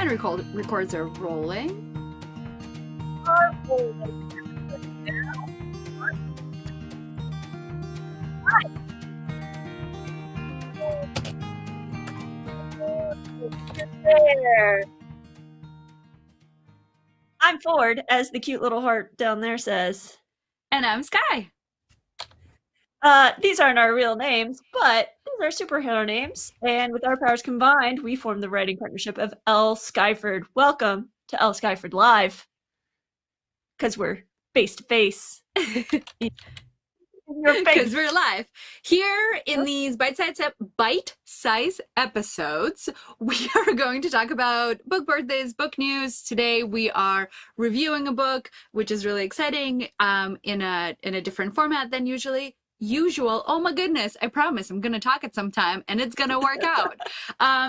And records are rolling. I'm Ford, as the cute little heart down there says. And I'm Sky. These aren't our real names, but these are superhero names. And with our powers combined, we form the writing partnership of L.Skyford. Welcome to L.Skyford Live. Because we're face to face. Because we're live. Here in these bite-size episodes, we are going to talk about book birthdays, book news. Today we are reviewing a book, which is really exciting, in a different format than usual. Oh my goodness, I promise I'm gonna talk it sometime and it's gonna work out.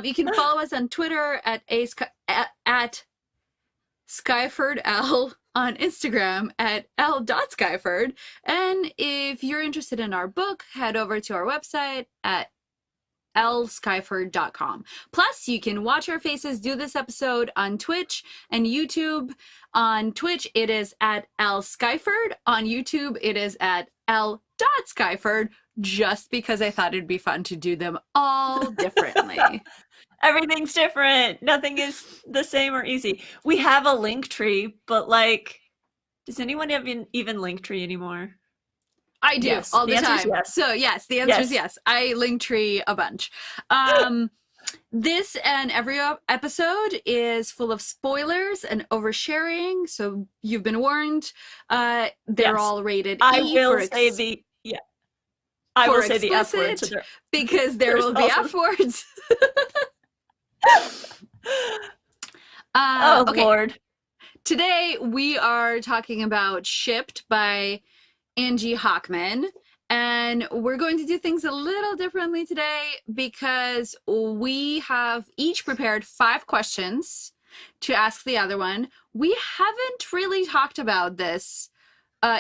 You can follow us on Twitter at SkyfordL, on Instagram at L.Skyford. And if you're interested in our book, head over to our website at L.Skyford.com. Plus, you can watch our faces do this episode on Twitch and YouTube. On Twitch, it is at L.Skyford. On YouTube, it is at L.Skyford, just because I thought it'd be fun to do them all differently. Everything's different. Nothing is the same or easy. We have a link tree, but does anyone even link tree anymore? I do, yes. all the time. Yes. So yes, the answer is yes. I link tree a bunch. This and every episode is full of spoilers and oversharing, so you've been warned. They're all rated I E will for say the I will say the F word because there will be F words. Okay. Lord. Today we are talking about Shipped by Angie Hockman, and we're going to do things a little differently today because we have each prepared 5 questions to ask the other one. We haven't really talked about this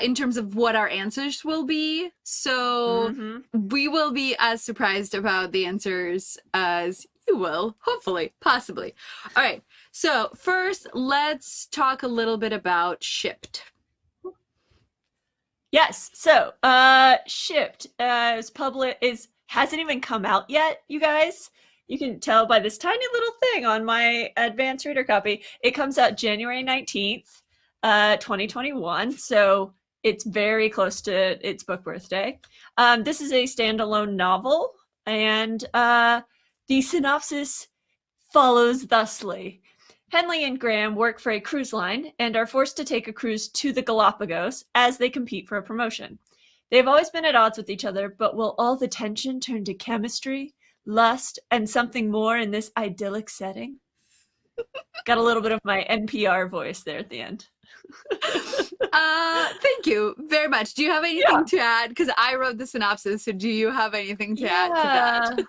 in terms of what our answers will be, so we will be as surprised about the answers as you will, hopefully, possibly. All right, so first, let's talk a little bit about Shipped. Yes, so Shipped hasn't even come out yet, you guys. You can tell by this tiny little thing on my advanced reader copy. It comes out January 19th, 2021, so it's very close to its book birthday. This is a standalone novel, and the synopsis follows thusly. Henley and Graham work for a cruise line and are forced to take a cruise to the Galapagos as they compete for a promotion. They've always been at odds with each other, but will all the tension turn to chemistry, lust, and something more in this idyllic setting? Got a little bit of my NPR voice there at the end. Thank you very much. Do you have anything to add? Because I wrote the synopsis, so do you have anything to add to that?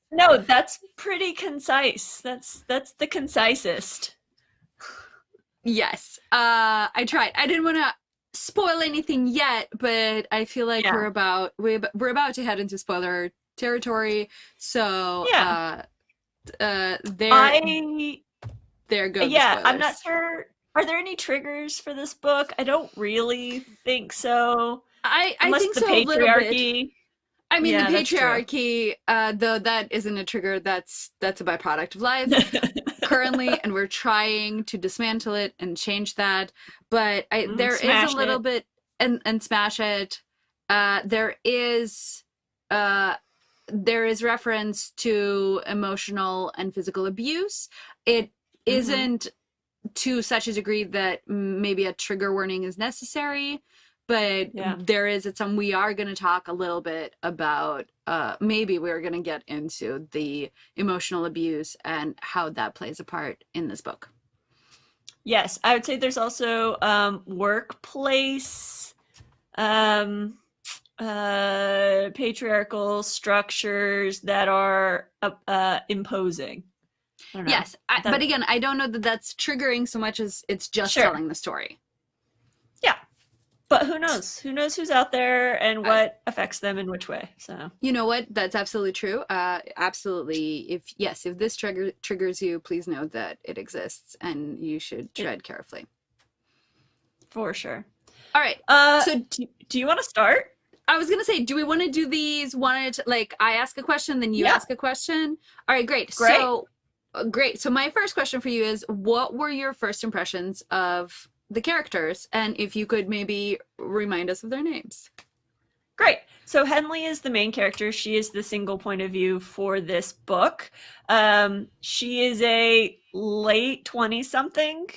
No, that's pretty concise. That's the concisest. Yes. I tried. I didn't want to spoil anything yet, but I feel like we're about to head into spoiler territory. So there go. Yeah, I'm not sure. Are there any triggers for this book? I don't really think so. I think the so, patriarchy. A little bit. I mean, the patriarchy, though, that isn't a trigger. That's a byproduct of life currently, and we're trying to dismantle it and change that. But there is a little bit, and smash it. There is reference to emotional and physical abuse. It isn't to such a degree that maybe a trigger warning is necessary. But we are going to talk a little bit about, maybe we're going to get into the emotional abuse and how that plays a part in this book. Yes, I would say there's also workplace patriarchal structures that are imposing. Yes, but again, I don't know that that's triggering so much as it's just telling the story. Yeah. But who knows? Who knows who's out there and Uh, what affects them in which way? So, you know what? That's absolutely true. Absolutely. If this triggers you, please know that it exists and you should it tread carefully. for sure. All right. Uh, So do you want to start? I was gonna say, do we want to do these? Wanted like I ask a question, then you Yeah, ask a question. All right, great. great. So great. So my first question for you is, what were your first impressions of the characters, and if you could maybe remind us of their names? Great. So Henley is the main character. She is the single point of view for this book. She is a late 20 something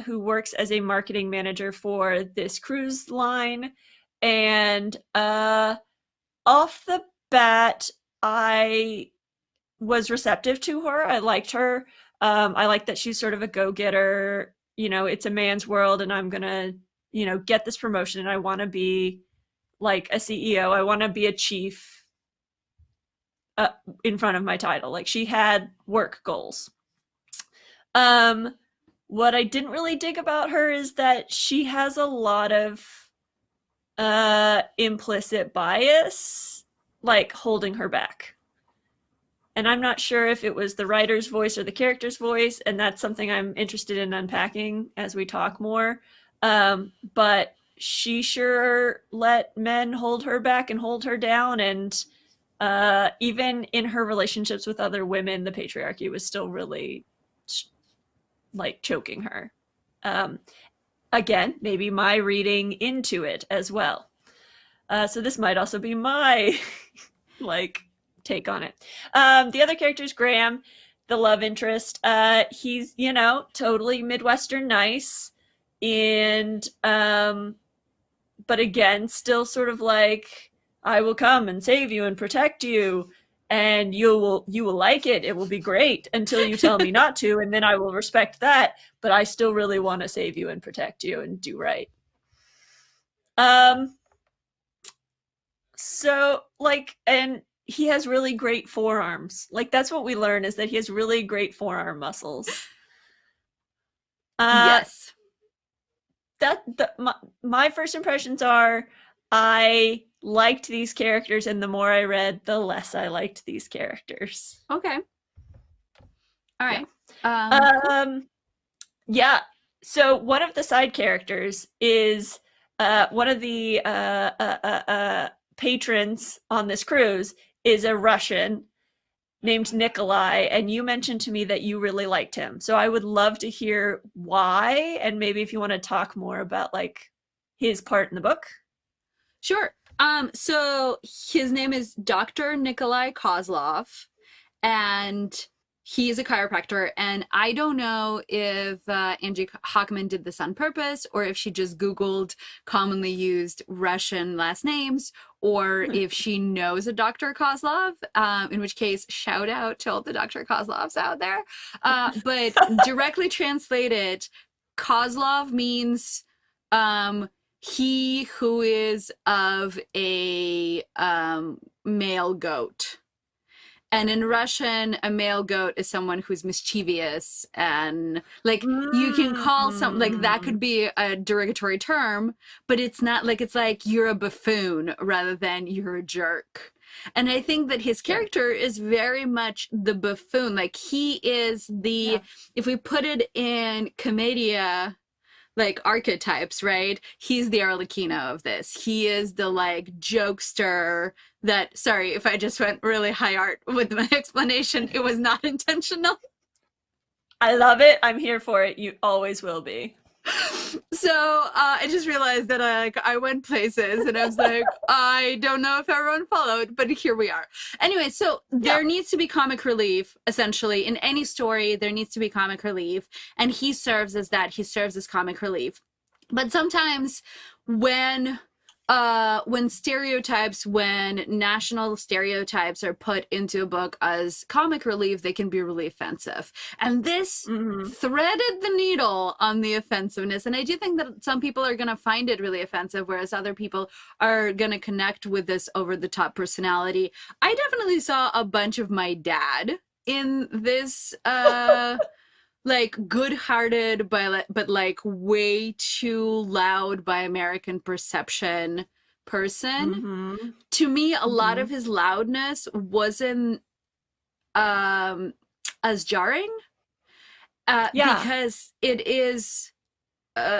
who works as a marketing manager for this cruise line. And off the bat, I was receptive to her. I liked her. I like that she's sort of a go-getter. You know, it's a man's world, and I'm gonna, get this promotion, and I want to be like a CEO. I want to be a chief in front of my title. Like she had work goals. Um, what I didn't really dig about her is that she has a lot of implicit bias, like holding her back. And I'm not sure if it was the writer's voice or the character's voice, and that's something I'm interested in unpacking as we talk more. But she sure let men hold her back and hold her down, and even in her relationships with other women, the patriarchy was still really like choking her. Um, Again, maybe my reading into it as well. So this might also be my like take on it. The other character is Graham, the love interest. He's, totally Midwestern nice. And but again, still sort of like, I will come and save you and protect you, and you will like it. It will be great until you tell me not to, and then I will respect that. But I still really want to save you and protect you and do right. Um, so like, and he has really great forearms. Like that's what we learn, is that he has really great forearm muscles. Uh, Yes. my first impressions are, I liked these characters, and the more I read, the less I liked these characters. Okay. All Yeah. right. Cool. Yeah. So one of the side characters is one of the patrons on this cruise is a Russian named Nikolai, and you mentioned to me that you really liked him. So I would love to hear why, and maybe if you want to talk more about like his part in the book. Sure. So his name is Dr. Nikolai Kozlov, and he's a chiropractor. And I don't know if Angie Hockman did this on purpose, or if she just Googled commonly used Russian last names, or if she knows a Dr. Kozlov, in which case, shout out to all the Dr. Kozlovs out there. But directly translated, Kozlov means he who is of a male goat. And in Russian, a male goat is someone who's mischievous, and like you can call some, like that could be a derogatory term, but it's not like, it's like you're a buffoon rather than you're a jerk. And I think that his Yeah. character is very much the buffoon. Like he is Yeah. if we put it in commedia, like archetypes, right? He's the Arlecchino of this. He is the like jokester that, sorry if I just went really high art with my explanation, it was not intentional. I love it. I'm here for it. You always will be. So I just realized that I went places, and I was like, I don't know if everyone followed, but here we are. Anyway, so Yeah. there needs to be comic relief, essentially. In any story, there needs to be comic relief, and he serves as that. He serves as comic relief. But sometimes when when national stereotypes are put into a book as comic relief, they can be really offensive. And this Mm-hmm. threaded the needle on the offensiveness. And I do think that some people are going to find it really offensive, whereas other people are going to connect with this over the top personality. I definitely saw a bunch of my dad in this like good-hearted but like way too loud by American perception person. Mm-hmm. To me, a lot Mm-hmm. of his loudness wasn't um as jarring, Yeah. because it is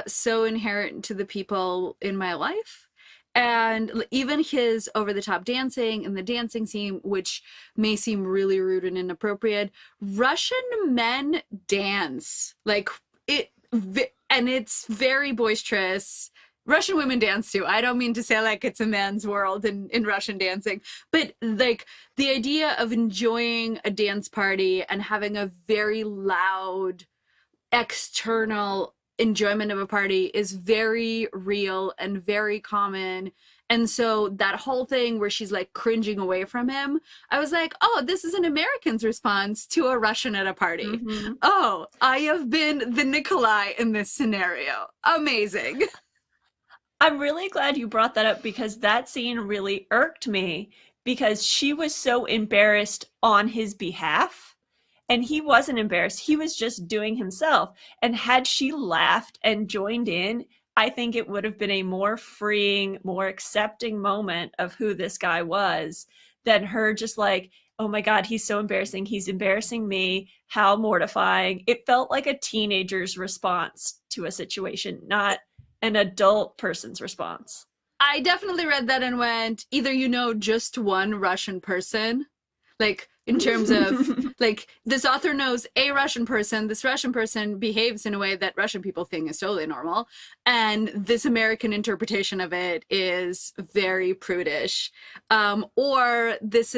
so inherent to the people in my life. And even his over the top dancing and the dancing scene, which may seem really rude and inappropriate, Russian men dance like it, and it's very boisterous. Russian women dance too. I don't mean to say like it's a man's world in Russian dancing, but like the idea of enjoying a dance party and having a very loud external enjoyment of a party is very real and very common. And so that whole thing where she's like cringing away from him, I was like, oh, this is an American's response to a Russian at a party. Mm-hmm. Oh, I have been the Nikolai in this scenario. Amazing. I'm really glad you brought that up because that scene really irked me because she was so embarrassed on his behalf. And he wasn't embarrassed. He was just doing himself. And had she laughed and joined in, I think it would have been a more freeing, more accepting moment of who this guy was than her just like, oh my God, he's so embarrassing. He's embarrassing me. How mortifying. It felt like a teenager's response to a situation, not an adult person's response. I definitely read that and went, either just one Russian person, like in terms of like this author knows a Russian person, this Russian person behaves in a way that Russian people think is totally normal, and this American interpretation of it is very prudish, or this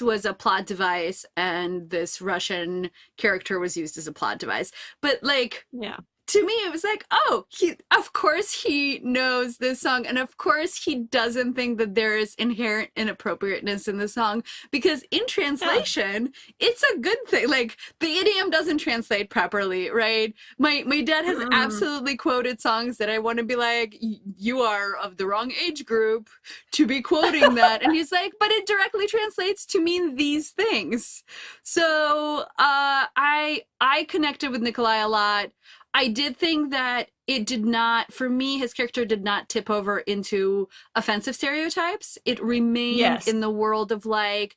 was a plot device and this Russian character was used as a plot device. But like, Yeah. to me it was like, oh, of course he knows this song, and of course he doesn't think that there is inherent inappropriateness in the song, because in translation it's a good thing. Like the idiom doesn't translate properly, right? My dad has absolutely quoted songs that I want to be like, you are of the wrong age group to be quoting that, and he's like, but it directly translates to mean these things. So I connected with Nikolai a lot. I did think that it did not, for me, his character did not tip over into offensive stereotypes. It remained Yes. in the world of like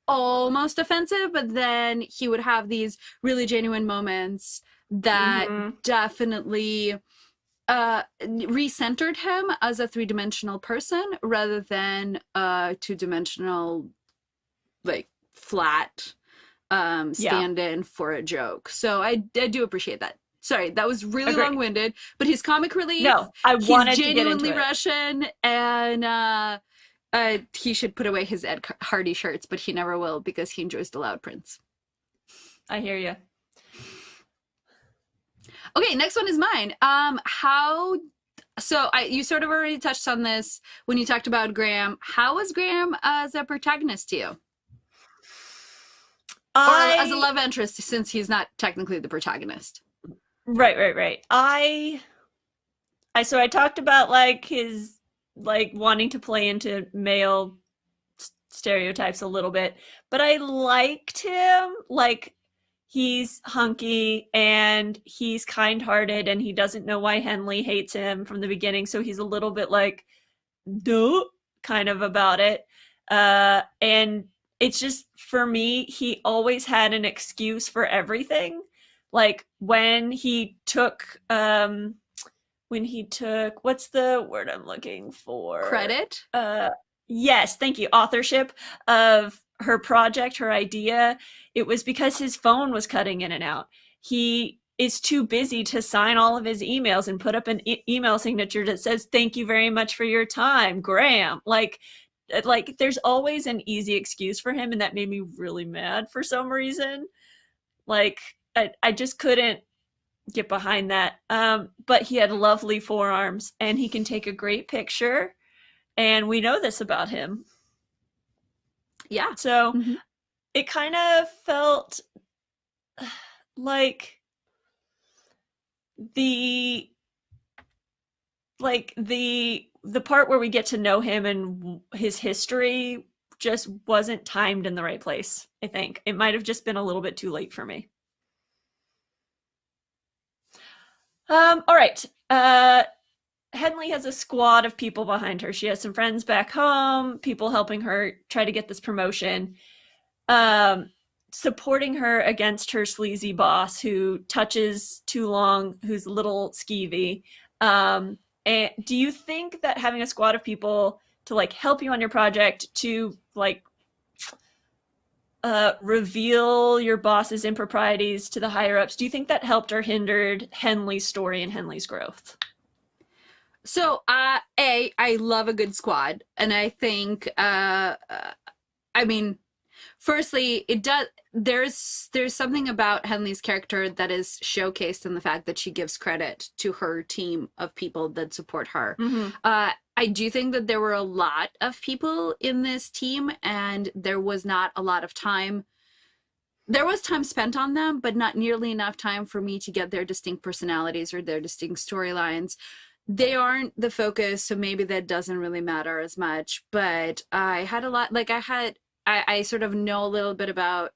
almost offensive, but then he would have these really genuine moments that definitely recentered him as a three-dimensional person rather than a two-dimensional, like flat stand-in for a joke. So I do appreciate that. Sorry, that was really long-winded, but he's comic relief. No, I wanted he's to get into genuinely it. Russian, and he should put away his Ed Hardy shirts, but he never will because he enjoys the loud prints. I hear you. Okay, next one is mine. You sort of already touched on this when you talked about Graham. How was Graham as a protagonist to you? Or as a love interest, since he's not technically the protagonist. Right. So I talked about like his like wanting to play into male stereotypes a little bit, but I liked him. Like he's hunky and he's kind-hearted and he doesn't know why Henley hates him from the beginning, so he's a little bit like duh kind of about it. And it's just, for me, he always had an excuse for everything. Like when he took what's the word I'm looking for? Credit? Yes, thank you. Authorship of her project, her idea. It was because his phone was cutting in and out. He is too busy to sign all of his emails and put up an email signature that says, "Thank you very much for your time, Graham." Like there's always an easy excuse for him, and that made me really mad for some reason. Like I just couldn't get behind that. But he had lovely forearms and he can take a great picture, and we know this about him. Yeah. So it kind of felt like the part where we get to know him and his history just wasn't timed in the right place. I think it might have just been a little bit too late for me. All right. Henley has a squad of people behind her. She has some friends back home, people helping her try to get this promotion, supporting her against her sleazy boss who touches too long, who's a little skeevy. And do you think that having a squad of people to like help you on your project, to like reveal your boss's improprieties to the higher ups, do you think that helped or hindered Henley's story and Henley's growth? So, I love a good squad, and I think, I mean, firstly, it does. There's something about Henley's character that is showcased in the fact that she gives credit to her team of people that support her. Mm-hmm. I do think that there were a lot of people in this team, and there was not a lot of time. There was time spent on them, but not nearly enough time for me to get their distinct personalities or their distinct storylines. They aren't the focus, so maybe that doesn't really matter as much. But I had a lot, like I sort of know a little bit about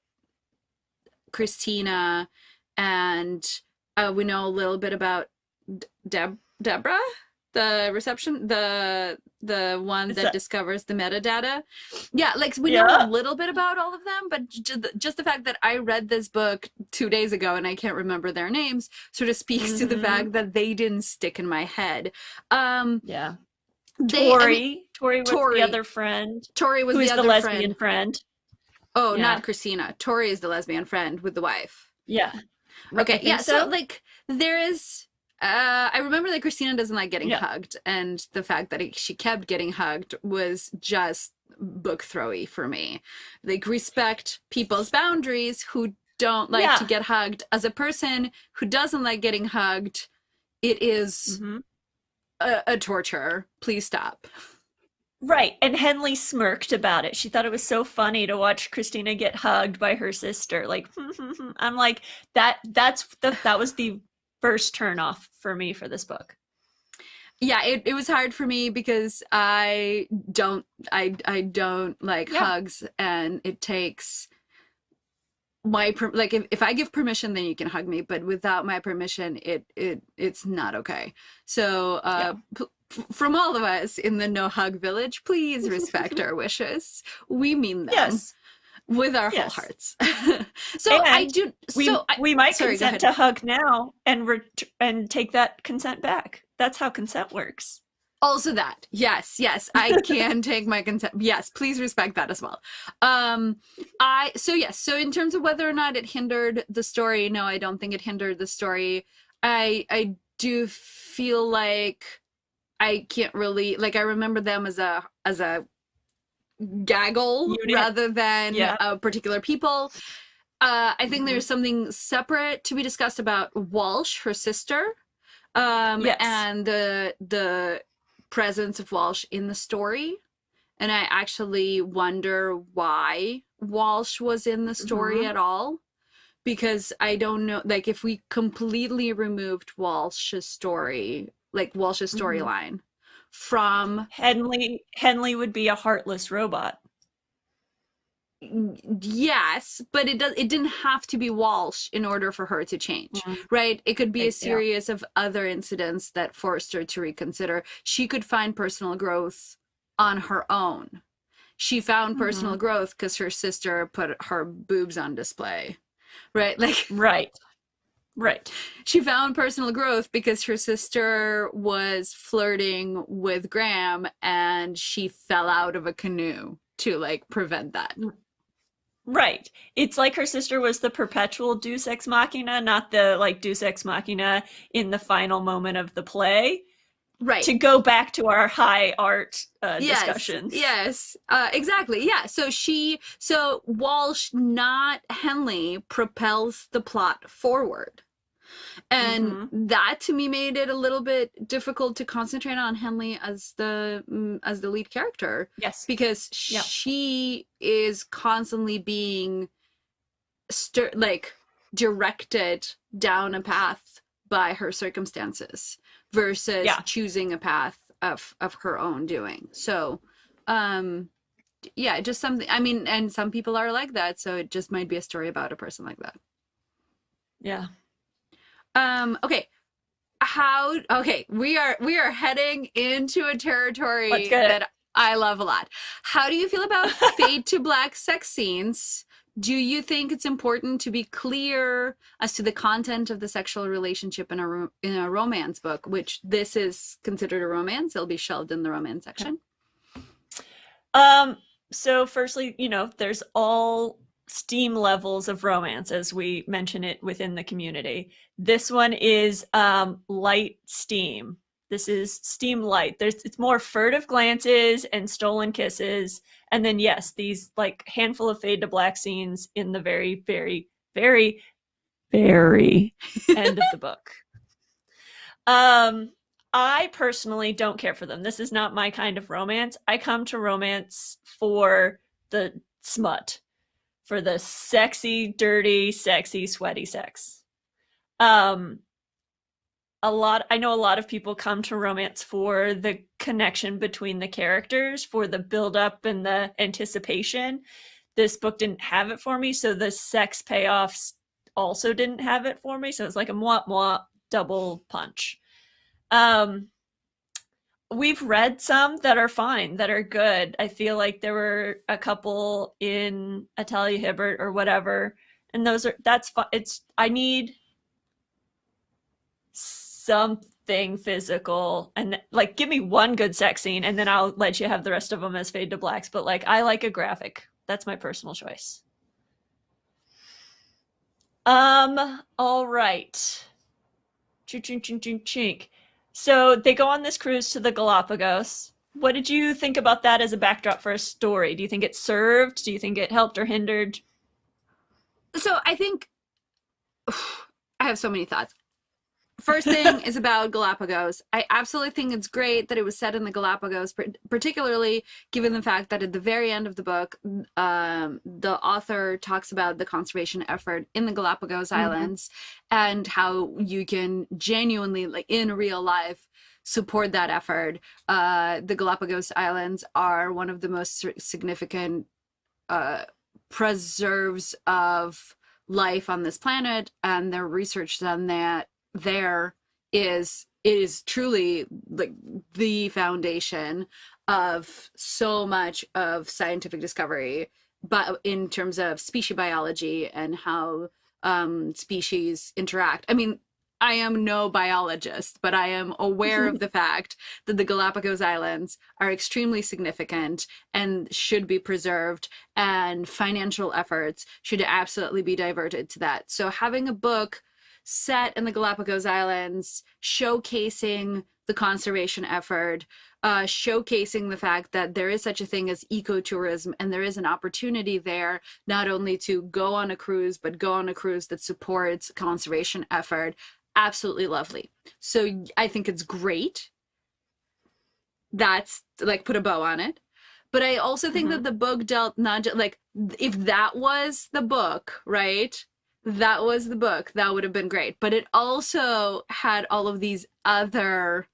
Christina, and we know a little bit about Deborah, the one that discovers the metadata. Yeah, like we know a little bit about all of them, but just the fact that I read this book 2 days ago and I can't remember their names sort of speaks to the fact that they didn't stick in my head. Yeah. Tori was the other friend. Tori was the lesbian friend. Oh, yeah. Not Christina. Tori is the lesbian friend with the wife. Yeah. Okay. Yeah. So like there is. I remember that Christina doesn't like getting hugged, and the fact that she kept getting hugged was just book throwy for me. Like, respect people's boundaries who don't like to get hugged. As a person who doesn't like getting hugged, it is a torture. Please stop. Right. And Henley smirked about it. She thought it was so funny to watch Christina get hugged by her sister. Like, I'm like, that was the first turn off for me for this book. Yeah, it was hard for me because I don't like hugs, and it takes my like if I give permission, then you can hug me, but without my permission, it's not okay. So from all of us in the no hug village, please respect our wishes. We mean them with our whole hearts. So and I do. We might consent to hug now and take that consent back. That's how consent works. Also that. Yes, I can take my consent. Yes, please respect that as well. So in terms of whether or not it hindered the story, no, I don't think it hindered the story. I do feel like I can't really, like, I remember them as a gaggle unit, rather than particular people. I think there's something separate to be discussed about Walsh, her sister, and the presence of Walsh in the story. And I actually wonder why Walsh was in the story at all, because I don't know, like, if we completely removed Walsh's story, like Walsh's storyline from Henley would be a heartless robot. Yes, but it didn't have to be Walsh in order for her to change, right? It could be a series of other incidents that forced her to reconsider. She could find personal growth on her own. She found personal growth because her sister put her boobs on display, right? Like, Right. She found personal growth because her sister was flirting with Graham, and she fell out of a canoe to, like, prevent that. Right. It's like her sister was the perpetual deus ex machina, not the, like, deus ex machina in the final moment of the play. Right. To go back to our high art discussions. Yes, exactly. Yeah. So Walsh, not Henley, propels the plot forward. And that to me made it a little bit difficult to concentrate on Henley as the lead character. Yes. Because she is constantly being directed down a path by her circumstances versus choosing a path of her own doing. So just something, I mean, and some people are like that, so it just might be a story about a person like that. Yeah. Okay. how okay, we are heading into a Let's territory get it. that I love a lot. How do you feel about fade to black sex scenes? Do you think it's important to be clear as to the content of the sexual relationship in in a romance book, which this is considered a romance? It'll be shelved in the romance section. Um, so firstly, there's all steam levels of romance as we mention it within the community. This one is light steam. This is steam light. It's more furtive glances and stolen kisses. And then yes, these like handful of fade to black scenes in the very, very, very, very end of the book. Um, I personally don't care for them. This is not my kind of romance. I come to romance for the smut, for the sexy, dirty, sexy, sweaty sex. Um, I know a lot of people come to romance for the connection between the characters, for the build up and the anticipation. This book didn't have it for me, so the sex payoffs also didn't have it for me. So it's like a mwah mwah double punch. Um, we've read some that are fine, that are good. I feel like there were a couple in Atalia Hibbert or whatever, and that's fine. I need something physical, and like give me one good sex scene, and then I'll let you have the rest of them as fade to blacks. But like, I like a graphic. That's my personal choice. All right. Chink, chink, chink, chink, chink. So they go on this cruise to the Galapagos. What did you think about that as a backdrop for a story? Do you think it served? Do you think it helped or hindered? So I think I have so many thoughts. First thing is about Galapagos. I absolutely think it's great that it was set in the Galapagos, particularly given the fact that at the very end of the book, the author talks about the conservation effort in the Galapagos Islands and how you can genuinely, like in real life, support that effort. The Galapagos Islands are one of the most significant preserves of life on this planet, and their research done there is truly like the foundation of so much of scientific discovery, but in terms of species biology and how species interact. I mean, I am no biologist, but I am aware of the fact that the Galapagos Islands are extremely significant and should be preserved, and financial efforts should absolutely be diverted to that. So having a book set in the Galapagos Islands, showcasing the conservation effort, showcasing the fact that there is such a thing as ecotourism, and there is an opportunity there not only to go on a cruise, but go on a cruise that supports conservation effort. Absolutely lovely. So I think it's great. That's like put a bow on it. But I also think that the book dealt not just like, if that was the book, right? That was the book, that would have been great. But it also had all of these other,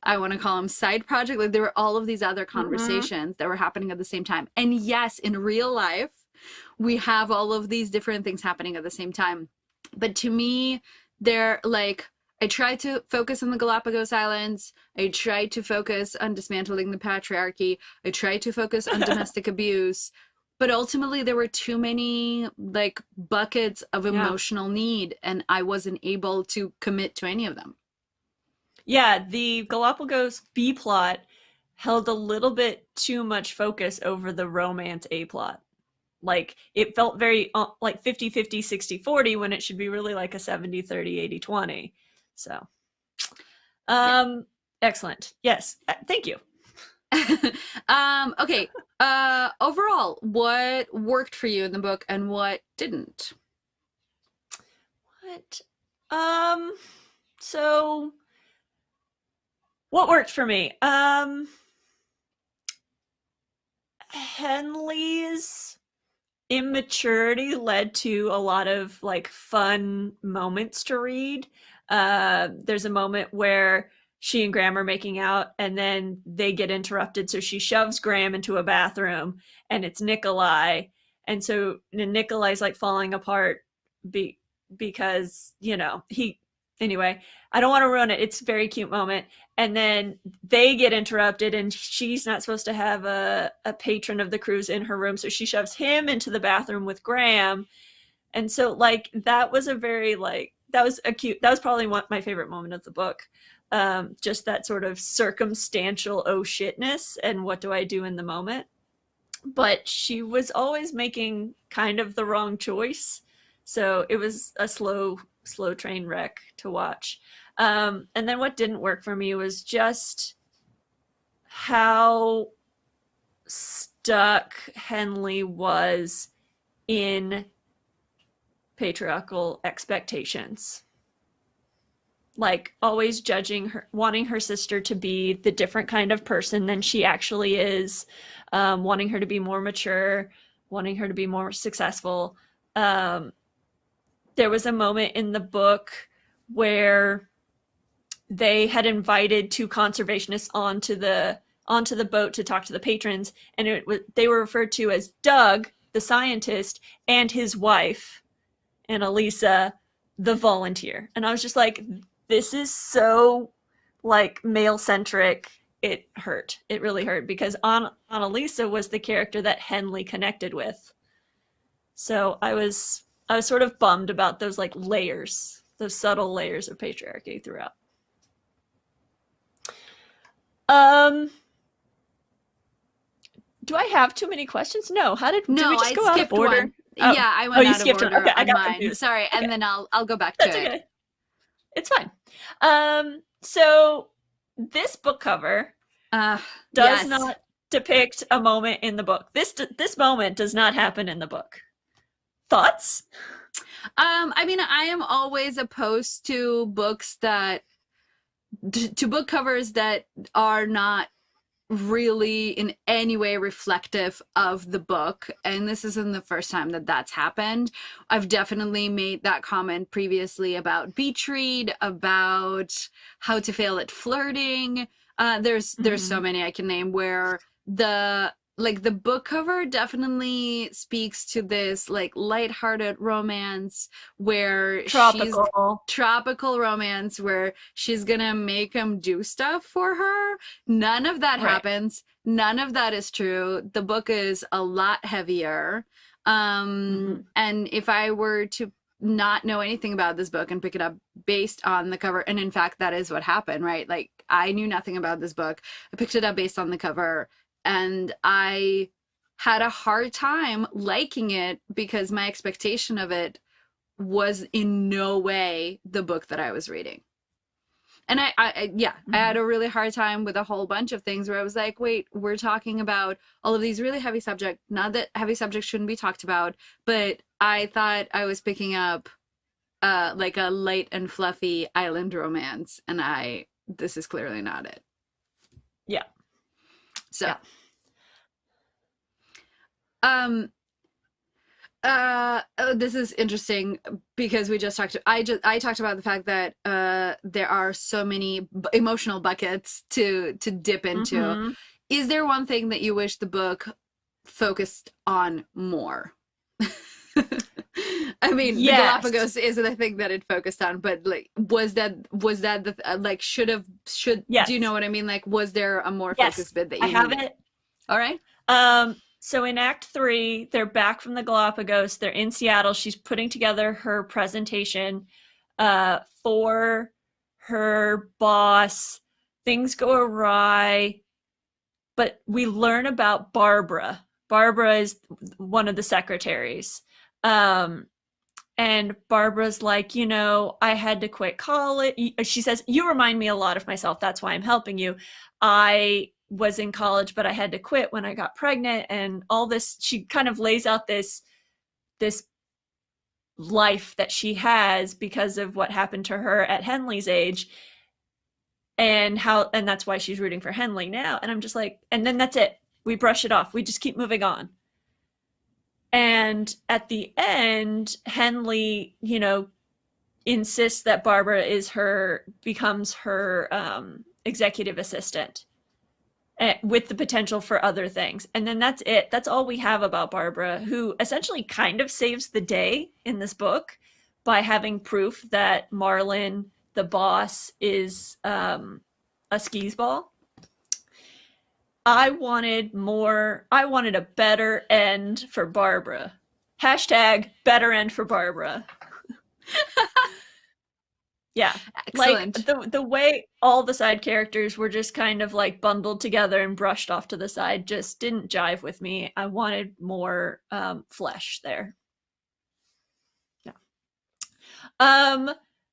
I want to call them side projects. Like there were all of these other conversations that were happening at the same time. And yes, in real life, we have all of these different things happening at the same time. But to me, they're like, I tried to focus on the Galapagos Islands. I tried to focus on dismantling the patriarchy. I tried to focus on domestic abuse. But ultimately, there were too many like buckets of emotional need, and I wasn't able to commit to any of them. Yeah, the Galapagos B plot held a little bit too much focus over the romance A plot. Like it felt very like 50-50, 60-40 when it should be really like a 70-30, 80-20. So, excellent. Yes, thank you. Okay. Overall, what worked for you in the book and what didn't? What? So what worked for me? Henley's immaturity led to a lot of like fun moments to read. There's a moment where she and Graham are making out, and then they get interrupted. So she shoves Graham into a bathroom, and it's Nikolai. And so Nikolai's like falling apart because, anyway, I don't want to ruin it. It's a very cute moment. And then they get interrupted, and she's not supposed to have a patron of the cruise in her room. So she shoves him into the bathroom with Graham. And so, like, that was a very, like, that was a cute, that was probably my favorite moment of the book. Just that sort of circumstantial oh shitness and what do I do in the moment. But she was always making kind of the wrong choice. So it was a slow train wreck to watch. And then what didn't work for me was just how stuck Henley was in patriarchal expectations. Like always judging her, wanting her sister to be the different kind of person than she actually is, wanting her to be more mature, wanting her to be more successful. There was a moment in the book where they had invited two conservationists onto the boat to talk to the patrons, and they were referred to as Doug, the scientist, and his wife, and Elisa, the volunteer. And I was just like, this is so like male-centric. It hurt. It really hurt because Annalisa was the character that Henley connected with. So I was sort of bummed about those like layers, those subtle layers of patriarchy throughout. Do I have too many questions? No. Did we just go out of order? One. Oh. Yeah, I went out of order. Okay, I got mine. Confused. Sorry, okay. And then I'll go back to That's okay. It's fine. So this book cover does not depict a moment in the book. This moment does not happen in the book. Thoughts? I mean, I am always opposed to book covers that are not really in any way reflective of the book, and this isn't the first time that that's happened. I've definitely made that comment previously about Beach Read, about How to Fail at Flirting. There's so many I can name where the book cover definitely speaks to this like lighthearted romance where tropical romance where she's gonna make him do stuff for her. None of that happens. None of that is true. The book is a lot heavier. And if I were to not know anything about this book and pick it up based on the cover, and in fact that is what happened, right? Like I knew nothing about this book. I picked it up based on the cover, and I had a hard time liking it because my expectation of it was in no way the book that I was reading. And I had a really hard time with a whole bunch of things where I was like, wait, we're talking about all of these really heavy subjects. Not that heavy subjects shouldn't be talked about, but I thought I was picking up like a light and fluffy island romance, and this is clearly not it. Yeah. So, this is interesting because I talked about the fact that there are so many emotional buckets to dip into. Is there one thing that you wish the book focused on more? I mean, the Galapagos isn't a thing that it focused on, but like, was that the like should yes. Do you know what I mean? Like, was there a more focused bit that you have needed? it? All right. So in Act 3, they're back from the Galapagos. They're in Seattle. She's putting together her presentation for her boss. Things go awry, but we learn about Barbara. Barbara is one of the secretaries. And Barbara's like, I had to quit college. She says, you remind me a lot of myself. That's why I'm helping you. I was in college, but I had to quit when I got pregnant, and all this. She kind of lays out this life that she has because of what happened to her at Henley's age, and that's why she's rooting for Henley now. And I'm just like, and then that's it. We brush it off. We just keep moving on. And at the end, Henley, insists that Barbara becomes her executive assistant, with the potential for other things. And then that's it. That's all we have about Barbara, who essentially kind of saves the day in this book by having proof that Marlin the boss is a skis ball. I wanted a better end for Barbara. Hashtag better end for Barbara. Yeah. Like Excellent. the way all the side characters were just kind of like bundled together and brushed off to the side just didn't jive with me. I wanted more flesh there. Yeah.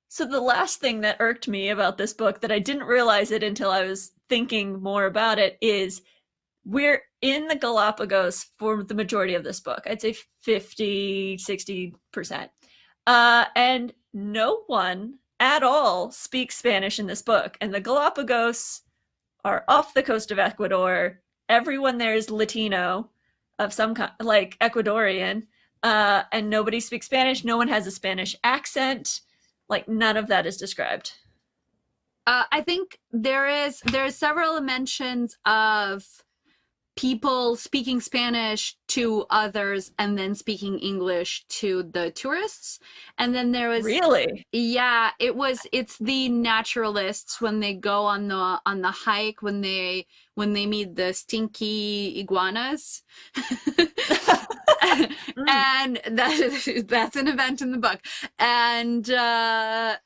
So the last thing that irked me about this book that I didn't realize it until I was thinking more about it is we're in the Galapagos for the majority of this book. I'd say 50, 60%. And no one at all speaks Spanish in this book. And the Galapagos are off the coast of Ecuador. Everyone there is Latino of some kind, like Ecuadorian, and nobody speaks Spanish. No one has a Spanish accent. Like none of that is described. I think there's several mentions of people speaking Spanish to others and then speaking English to the tourists. And then there was Really? yeah, it's the naturalists when they go on the hike when they meet the stinky iguanas. And that's an event in the book. And that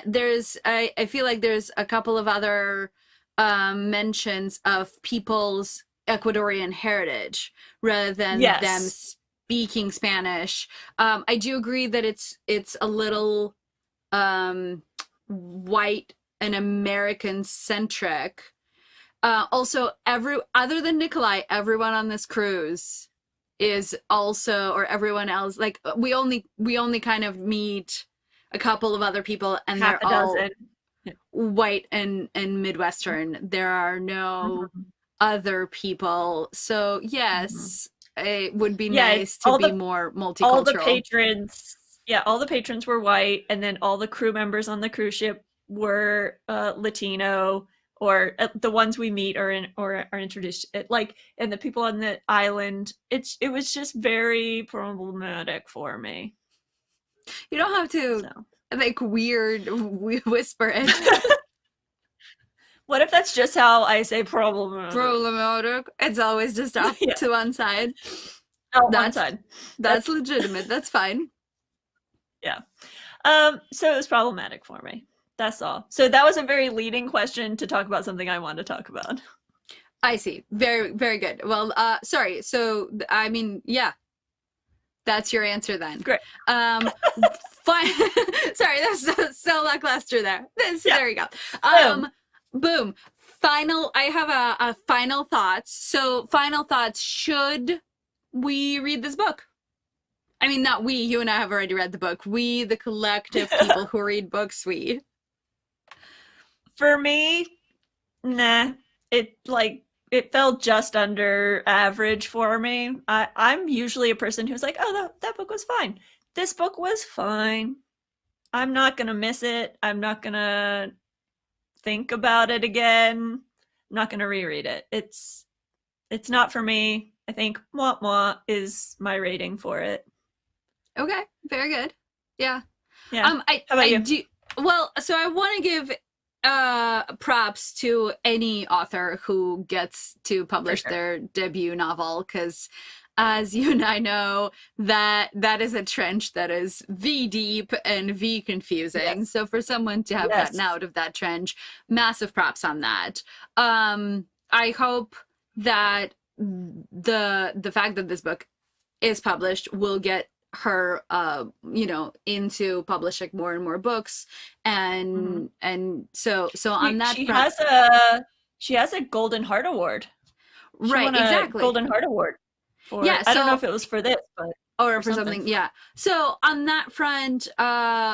there's I feel like there's a couple of other mentions of people's Ecuadorian heritage rather than them speaking Spanish. I do agree that it's a little white and American centric. Also, other than Nikolai, everyone on this cruise is also, or everyone else, like we only kind of meet a couple of other people, and half they're a all dozen. white and Midwestern. There are no other people. So yes, it would be nice to be more multicultural. All the patrons, all the patrons were white, and then all the crew members on the cruise ship were Latino, or the ones we meet are introduced. And the people on the island, it was just very problematic for me. You don't have to like weird whisper it. What if that's just how I say problematic? Problematic. It's always just off to one side. One side. That's legitimate. That's fine. Yeah. So it was problematic for me. That's all. So that was a very leading question to talk about something I want to talk about. I see. Very, very good. Well, sorry. So, I mean, yeah. That's your answer then. Great. Fine. Sorry, that's so lackluster there. There you go. Boom. I have a final thoughts. So final thoughts, should we read this book? I mean, not we, you and I have already read the book. We, the collective people who read books, we. For me, nah. It felt just under average for me. I'm usually a person who's like, oh, that book was fine. This book was fine. I'm not going to miss it. I'm not going to think about it again. I'm not going to reread it. It's not for me. I think mwah mwah is my rating for it. Okay, very good. Yeah. How about you? Well, so I want to give props to any author who gets to publish their debut novel, because as you and I know, that is a trench that is V deep and V confusing. So for someone to have gotten out of that trench, massive props on that. I hope that the fact that this book is published will get her into publishing more and more books, and so on that front, she has a Golden Heart Award. Right, exactly. Golden Heart Award. I don't know if it was for this, but or for something. Yeah. So on that front,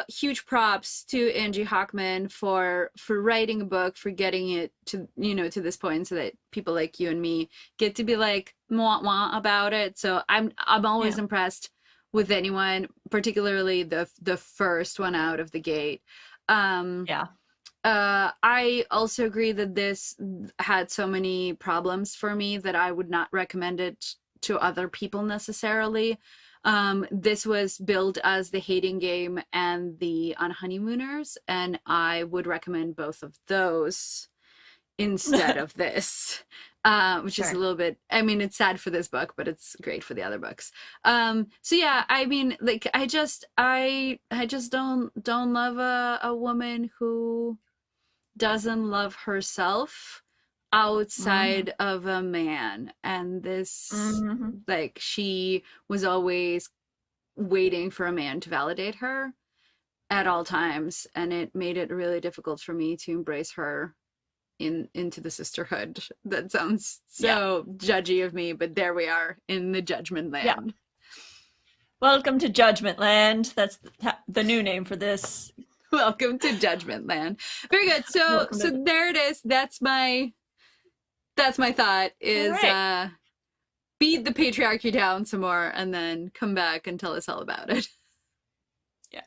huge props to Angie Hockman for writing a book, for getting it to to this point, so that people like you and me get to be like mwah about it. So I'm always impressed with anyone, particularly the first one out of the gate. I also agree that this had so many problems for me that I would not recommend it to other people necessarily. This was billed as The Hating Game and The On Honeymooners, and I would recommend both of those instead of this, which is a Sure. little bit, I mean, it's sad for this book, but it's great for the other books. So yeah, I mean, like, I just don't love a woman who doesn't love herself Mm-hmm. outside of a man. And this, Mm-hmm. like, she was always waiting for a man to validate her at all times, and it made it really difficult for me to embrace her into the sisterhood. That sounds Yeah. so judgy of me, but there we are in the judgment Yeah. land. Welcome to Judgment Land. That's the new name for this. Welcome to judgment land. Very good. So Welcome to so there it is. That's my thought All is right. beat the patriarchy down some more and then come back and tell us all about it. Yeah.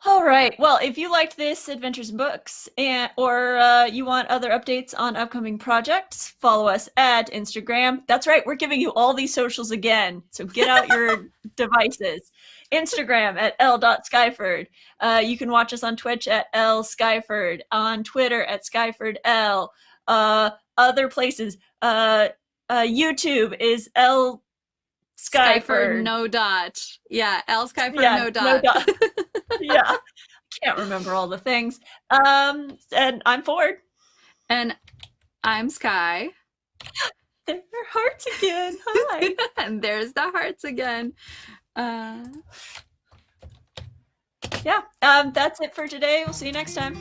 All right. Well, if you liked this Adventures in Books or you want other updates on upcoming projects, follow us at Instagram. That's right. We're giving you all these socials again. So get out your devices. Instagram at L.Skyford. You can watch us on Twitch at L.Skyford, on Twitter at SkyfordL. Other places. YouTube is L. Skyford Skyford. no dot. Yeah, L Skyford Yeah, no no dot. dot. Yeah. Can't remember all the things. And I'm Ford. And I'm Sky. There are hearts again. Hi. And there's the hearts again. Uh Yeah. That's it for today. We'll see you next time.